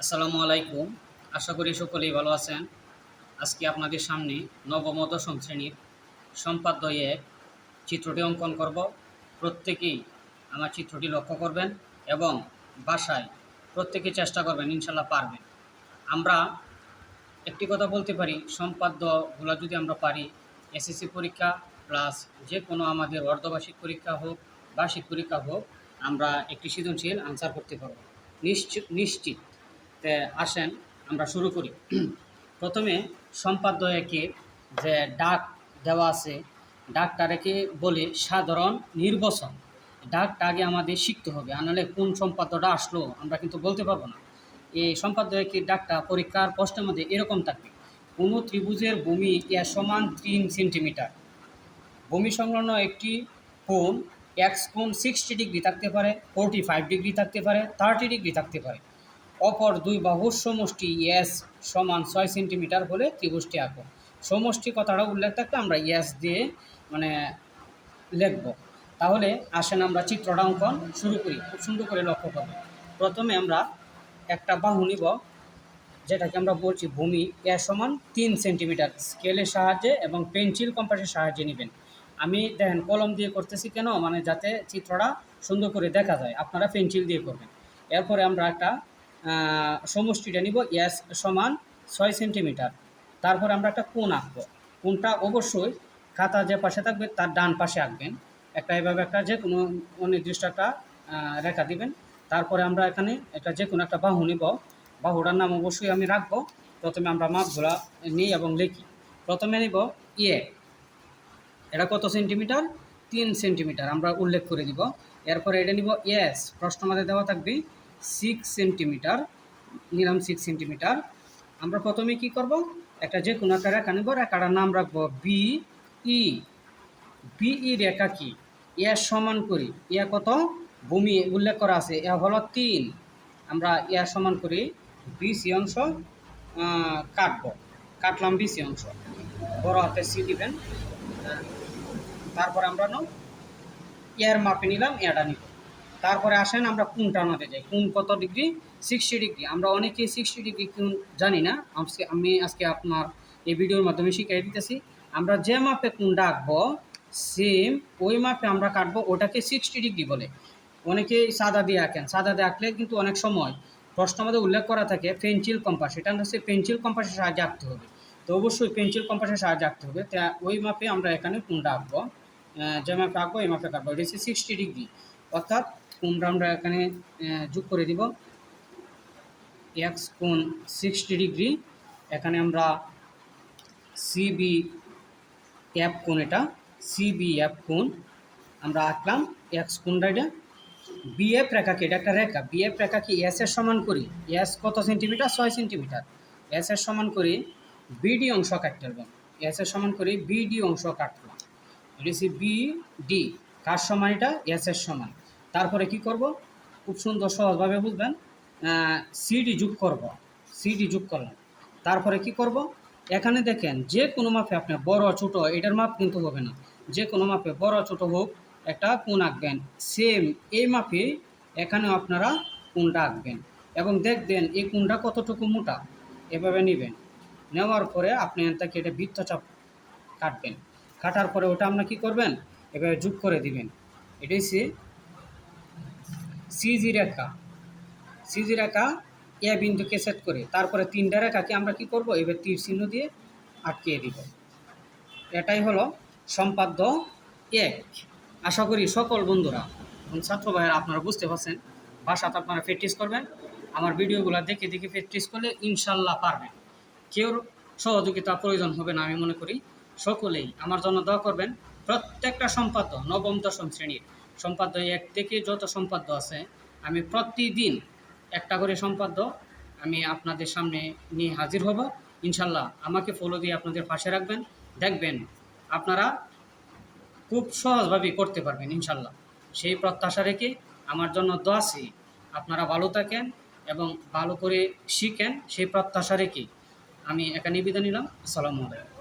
আসসালামু আলাইকুম। আশা করি সকলেই ভালো আছেন। আজকে আপনাদের সামনে নবম ও দশম শ্রেণীর সম্পাদ্য এক চিত্রটি অঙ্কন করব। প্রত্যেকেই আমার চিত্রটি লক্ষ্য করবেন এবং বাসায় প্রত্যেকে চেষ্টা করবেন, ইনশাল্লাহ পারবেন। আমরা একটি কথা বলতে পারি, সম্পাদ্যগুলো যদি আমরা পারি, এসএসসি পরীক্ষা প্লাস যে কোনো আমাদের অর্ধবার্ষিক পরীক্ষা হোক, বার্ষিক পরীক্ষা হোক, আমরা একটি সৃজনশীল আনসার করতে পারবো নিশ্চিত। তে আসেন আমরা শুরু করি। প্রথমে সম্পাদ্য একে যে ডাক দেওয়া আছে, ডাকটাকে বলে সাধারণ নির্বাচন। ডাকটা আগে আমাদের শিখতে হবে, আনালে কোন সম্পাদ্যটা আসলো আমরা কিন্তু বলতে পারবো না। এই সম্পাদ্য একের ডাকটা পরীক্ষার প্রশ্নের মধ্যে এরকম থাকবে: কোনো ত্রিভুজের ভূমি এ সমান 3 সেন্টিমিটার। ভূমি সংলগ্ন একটি কোণ এক্স কোণ 60 ডিগ্রি থাকতে পারে, 45 ডিগ্রি থাকতে পারে, 30 ডিগ্রি থাকতে পারে। অপর দুই বাহুর সমষ্টি এস সমান 6 সেন্টিমিটার হলে ত্রিভুজটি আঁকো। সমষ্টি কথাটা উল্লেখ থাকলে আমরা এস দিয়ে লিখব। তাহলে আসেন আমরা চিত্রটা অঙ্কন শুরু করি। খুব সুন্দর করে লক্ষ্য করব। প্রথমে আমরা একটা বাহু নিব, যেটাকে আমরা বলছি ভূমি এ সমান 3 সেন্টিমিটার। স্কেলের সাহায্যে এবং পেন্সিল কম্পাসের সাহায্যে নেবেন। আমি দেখেন কলম দিয়ে করতেছি কেন, যাতে চিত্রটা সুন্দর করে দেখা যায়। আপনারা পেন্সিল দিয়ে করবেন। এরপরে আমরা একটা সমষ্টিটা নিব, এস সমান 6 সেন্টিমিটার। তারপরে আমরা একটা কোণ আঁকবো। কোণটা অবশ্যই খাতা যে পাশে থাকবে তার ডান পাশে আঁকবেন। এভাবে একটা যে কোনো অনির্দিষ্ট একটা রেখা দিবেন। তারপরে আমরা এখানে যে কোনো একটা বাহু নিব। বাহুটার নাম অবশ্যই আমি রাখবো। প্রথমে আমরা মাপগুলা নিই এবং লিখি। প্রথমে নিব ইয়ে, এটা কত সেন্টিমিটার? 3 সেন্টিমিটার আমরা উল্লেখ করে দিব। এরপরে এটা নিব এস, প্রশ্ন আমাদের দেওয়া থাকবে 6 সেন্টিমিটার, নিলাম 6 সেন্টিমিটার। আমরা প্রথমে কি করব, যে কোনো একটা রেখা নেব, রেখাটার নাম রাখবো বি ই। বিই রেখা কি? এর সমান করি, ইয়া কত? ভূমি উল্লেখ করা আছে, এ হলো 3। আমরা এর সমান করি বিসি অংশ কাটলাম বিসি অংশ, বড় হাতে সি দিবেন। তারপরে আমরা এর মাপে নিলাম, এটা নিব। তারপরে আসেন আমরা কোণটা আনাতে যাই। কোণ কত ডিগ্রি? 60 ডিগ্রি। আমরা অনেকেই 60 ডিগ্রি কোণ জানি না। আমি আজকে আপনার এই ভিডিওর মাধ্যমে শিখিয়ে দিতেছি। আমরা যে মাপে কোণটা আঁকবো সেম ওই মাপে আমরা কাটবো, ওটাকে 60 ডিগ্রি বলে। অনেকেই সাদা দিয়ে আঁকেন, সাদা দিয়ে আঁকলে কিন্তু অনেক সময় প্রশ্ন আমাদের উল্লেখ করা থাকে পেন্সিল কম্পাস, এটা হচ্ছে পেন্সিল কম্পাসের সাহায্যে আঁকতে হবে। তো অবশ্যই পেন্সিল কম্পাসের সাহায্যে আঁকতে হবে। তা ওই মাপে আমরা এখানে কোণটা আঁকবো, যে মাপে আঁকবো এই মাপে কাটবো। এটা হচ্ছে 60 ডিগ্রি, অর্থাৎ কোণটা আমরা এখানে যোগ করে দিব। এক্স কোণ 60 ডিগ্রি। এখানে আমরা সিবি এফ কোণ, এটা সিবি এফ কোণ আমরা আঁকলাম। এক্স কোণটা এটা বিএফ রেখা কি? এটা একটা রেখা। বিএফ রেখা কি? এস এর সমান করি। এস কত সেন্টিমিটার? 6 সেন্টিমিটার। এস এর সমান করি বিডি অংশ কাটতে হবে। এস এর সমান করি বিডি অংশ কাটলাম। এটা হচ্ছে বিডি। কার সমান? এটা এস এর সমান। তারপরে কি করব, খুব সুন্দর সহজভাবে বুঝবেন। সিডি যোগ করব, সিডি যোগ করলাম। তারপরে কি করব, এখানে দেখেন যে কোনো মাপে আপনি বড় ছোট এটার মাপ কিন্তু হবে না, যে কোনো মাপে বড় ছোট হোক একটা কোণ আঁকবেন। সেম এই মাপে এখানেও আপনারা কোণটা আঁকবেন এবং দেখবেন এই কোণটা কতটুকু মোটা। এভাবে নেবেন, নেওয়ার পরে আপনি এটাকে এটা বৃত্তচাপ কাটবেন। কাটার পরে ওটা আপনার কী করবেন, এভাবে যোগ করে দিবেন। এটাই সিজি রেখা। সিজি রেখা এ বিন্দুকে সেট করে তারপরে 3টা রেখাকে আমরা কি করব, এবার তীর চিহ্ন দিয়ে আটকিয়ে দিব। এটাই হলো সম্পাদ্য এক। আশা করি সকল বন্ধুরা এবং ছাত্র ভাইয়েরা আপনারা বুঝতে পারছেন। বাসাতে আপনারা প্র্যাকটিস করবেন। আমার ভিডিওগুলো দেখে দেখে প্র্যাকটিস করলে ইনশাল্লাহ পারবেন। কেউ সহযোগিতা প্রয়োজন হবে না, আমি মনে করি। সকলেই আমার জন্য দোয়া করবেন। প্রত্যেকটা সম্পাদ্য নবম দশম শ্রেণীর সম্পাদ্য এক থেকে যত সম্পাদ্য আছে, আমি প্রতিদিন একটা করে সম্পাদ্য আমি আপনাদের সামনে নিয়ে হাজির হব ইনশাল্লাহ। আমাকে ফলো দিয়ে আপনাদের পাশে রাখবেন, দেখবেন আপনারা খুব সহজভাবেই করতে পারবেন ইনশাল্লাহ। সেই প্রত্যাশা রেখে আমার জন্য দোয়া চাই, আপনারা ভালো থাকেন এবং ভালো করে শিখেন, সেই প্রত্যাশা রেখে আমি একা নিবেদন নিলাম। আসসালামু আলাইকুম।